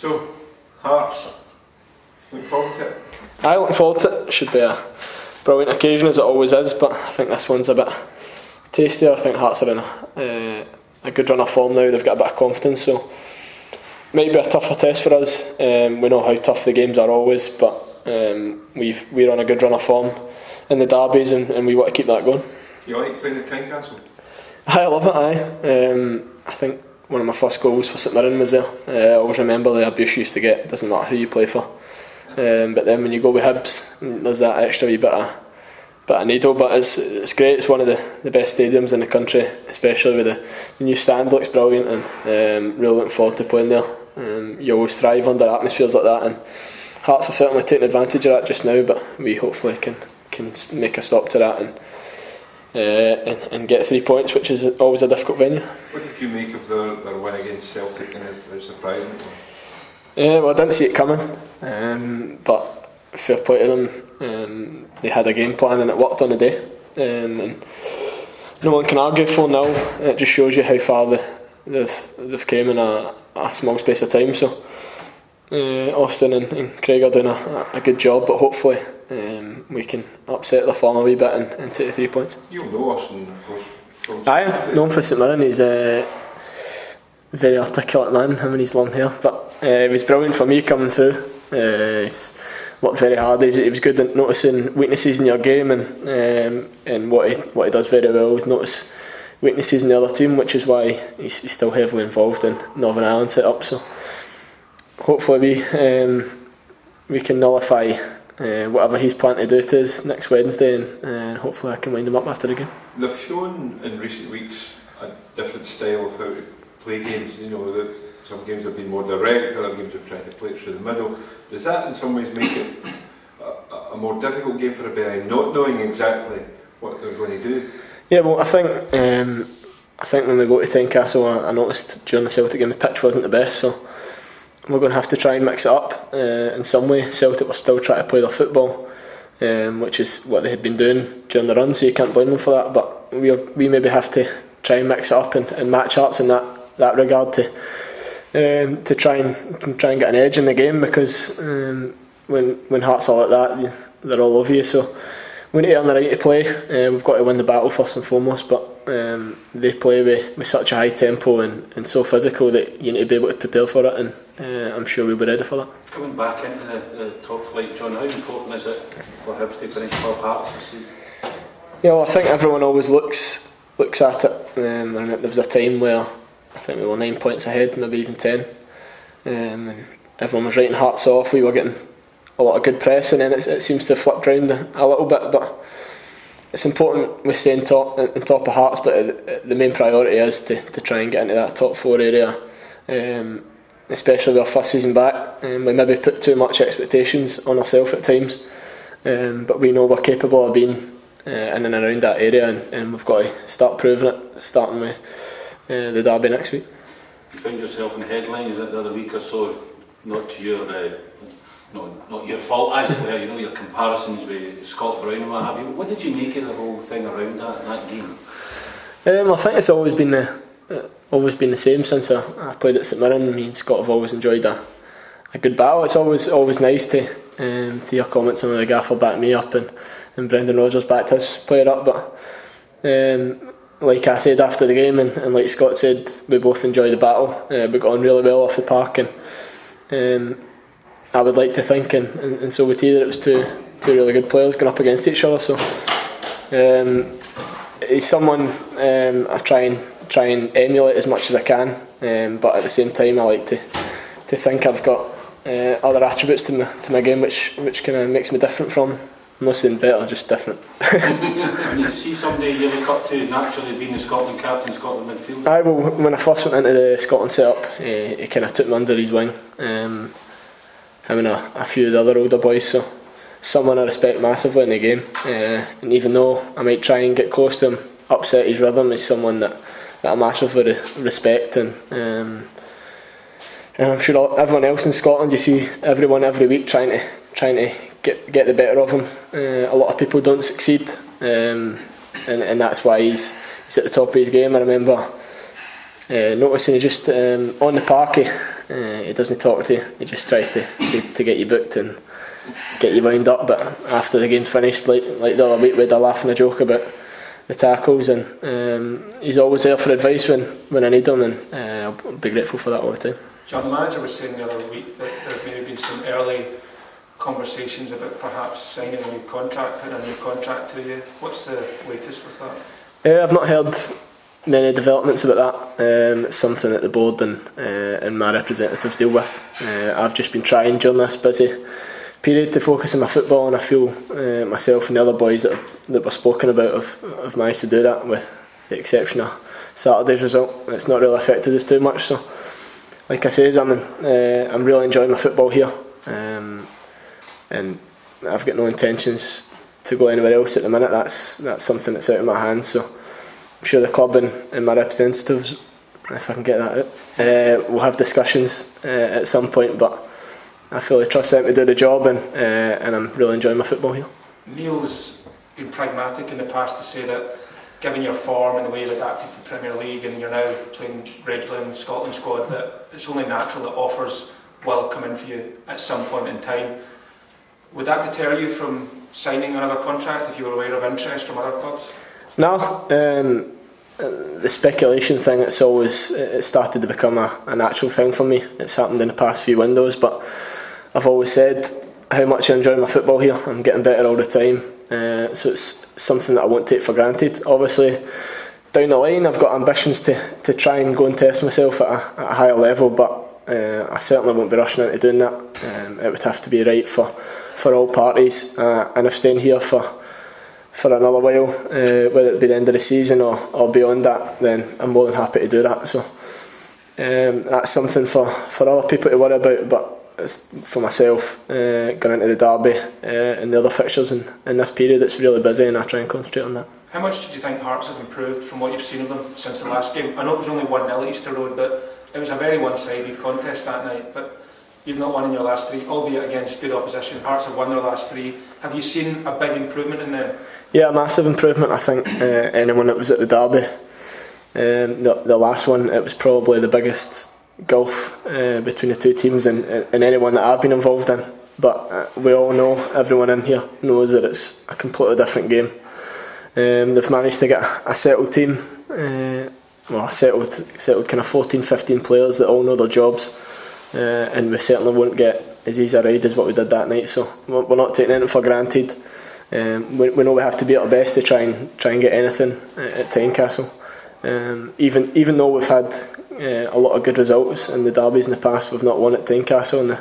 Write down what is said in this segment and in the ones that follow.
So, Hearts, looking forward to it? I look forward to it. It should be a brilliant occasion as it always is, but I think this one's a bit tastier. I think Hearts are in a good run of form now. They've got a bit of confidence, so might be a tougher test for us. We know how tough the games are always, but we're on a good run of form in the derbies, and we want to keep that going. You like playing at Tynecastle? I love it. I think one of my first goals for St Mirren was there. I always remember the abuse you used to get. Doesn't matter who you play for. But then when you go with Hibs, there's that extra wee bit of needle. But it's great. It's one of the best stadiums in the country, especially with the new stand. Looks brilliant, and really looking forward to playing there. You always thrive under atmospheres like that, and Hearts are certainly taking advantage of that just now. But we hopefully can make a stop to that and get 3 points, which is always a difficult venue. What did you make of their win against Celtic and their surprising one? Well, I didn't see it coming, but fair play to them. They had a game plan and it worked on the day, and no one can argue 4-0. It just shows you how far they've came in a small space of time. So Austin and Craig are doing a good job, but hopefully we can upset the form a wee bit and take the 3 points. You'll know Austin, of course. I know him for St Mirren. He's a very articulate man, him and his long hair, but it was brilliant for me coming through. He's worked very hard. He was good at noticing weaknesses in your game, and what he does very well is notice weaknesses in the other team, which is why he's still heavily involved in Northern Ireland set up. So hopefully we can nullify whatever he's planning to do to us next Wednesday, and hopefully I can wind him up after the game. They've shown in recent weeks a different style of how to play games. You know, that some games have been more direct, other games have tried to play it through the middle. Does that in some ways make it a more difficult game for a Aberystwyth, not knowing exactly what they're going to do? Yeah, well, I think when we go to Tynecastle, I noticed during the Celtic game the pitch wasn't the best, so we're going to have to try and mix it up in some way. Celtic were still trying to play their football, which is what they had been doing during the run, so you can't blame them for that. But we maybe have to try and mix it up and match Hearts in that regard to try and get an edge in the game, because when Hearts are like that, they're all over you. So we need to earn the right to play. We've got to win the battle first and foremost, but they play with such a high tempo and so physical that you need to be able to prepare for it, and I'm sure we'll be ready for that. Coming back into the top flight, John, how important is it for Hibs to finish above Hearts this season? Yeah, well, I think everyone always looks at it. There was a time where I think we were 9 points ahead, maybe even 10, and everyone was writing Hearts off. We were getting a lot of good press, and then it seems to have flipped round a little bit. But it's important we stay on top of Hearts, but the main priority is to try and get into that top 4 area, especially with our first season back. We maybe put too much expectations on ourselves at times, but we know we're capable of being in and around that area, and we've got to start proving it, starting with the derby next week. You found yourself in the headlines the other week or so, not your fault as it were, you know, your comparisons with Scott Brown and what have you. What did you make of the whole thing around that game? I think it's always been the same since I played at St Mirren. Me and Scott have always enjoyed a good battle. It's always nice to hear comments on the gaffer back me up and Brendan Rodgers backed his player up, but like I said after the game, and like Scott said, we both enjoyed the battle. We got on really well off the park, and I would like to think, and so would he, that it was two really good players going up against each other. So he's someone I try and emulate as much as I can, but at the same time I like to think I've got other attributes to my game which kind of makes me different from. I'm not saying better, just different. When you see somebody you look up to naturally being the Scotland captain, Scotland midfielder? When I first went into the Scotland setup, he kind of took me under his wing. Him and a few of the other older boys, so someone I respect massively in the game, and even though I might try and get close to him, upset his rhythm, he's someone that I massively respect, and I'm sure everyone else in Scotland, you see everyone every week trying to get the better of him. A lot of people don't succeed, and that's why he's at the top of his game. I remember noticing he just on the park, He doesn't talk to you. He just tries to get you booked and get you wound up. But after the game's finished, like the other week, we had a laugh and a joke about the tackles, and he's always there for advice when I need him, and I'll be grateful for that all the time. John, the manager was saying the other week that there have maybe been some early conversations about perhaps signing a new contract, putting a new contract to you. What's the latest with that? I've not heard many developments about that. It's something that the board and my representatives deal with. I've just been trying during this busy period to focus on my football, and I feel myself and the other boys that were spoken about have managed to do that, with the exception of Saturday's result. It's not really affected us too much. So, like I say, I'm really enjoying my football here, and I've got no intentions to go anywhere else at the minute. That's something that's out of my hands. So I'm sure the club and my representatives, if I can get that out, will have discussions at some point, but I fully trust them to do the job, and I'm really enjoying my football here. Neil's been pragmatic in the past to say that given your form and the way you've adapted to the Premier League and you're now playing regularly in the Scotland squad, that it's only natural that offers will come in for you at some point in time. Would that deter you from signing another contract if you were aware of interest from other clubs? No, the speculation thing, it started to become a natural thing for me. It's happened in the past few windows, but I've always said how much I enjoy my football here. I'm getting better all the time, so it's something that I won't take for granted. Obviously, down the line I've got ambitions to try and go and test myself at a higher level, but I certainly won't be rushing into doing that. It would have to be right for all parties, and if staying here for another while, whether it be the end of the season or beyond that, then I'm more than happy to do that. So that's something for other people to worry about, but it's for myself, going into the derby and the other fixtures in this period, it's really busy, and I try and concentrate on that. How much did you think Hearts have improved from what you've seen of them since the last game? I know it was only 1-0 at Easter Road, but it was a very one-sided contest that night. But you've not won in your last three, albeit against good opposition. Hearts have won their last three. Have you seen a big improvement in them? Yeah, a massive improvement. I think anyone that was at the derby, the last one, it was probably the biggest gulf between the two teams and anyone that I've been involved in. But we all know, everyone in here knows that it's a completely different game. They've managed to get a settled team, settled kind of 14-15 players that all know their jobs, and we certainly won't get as easy a ride as what we did that night. So we're not taking anything for granted. We know we have to be at our best to try and get anything at Tynecastle. Even though we've had a lot of good results in the derbies in the past, we've not won at Tynecastle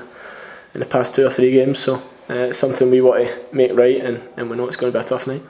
in the past 2 or 3 games. So it's something we want to make right, and we know it's going to be a tough night.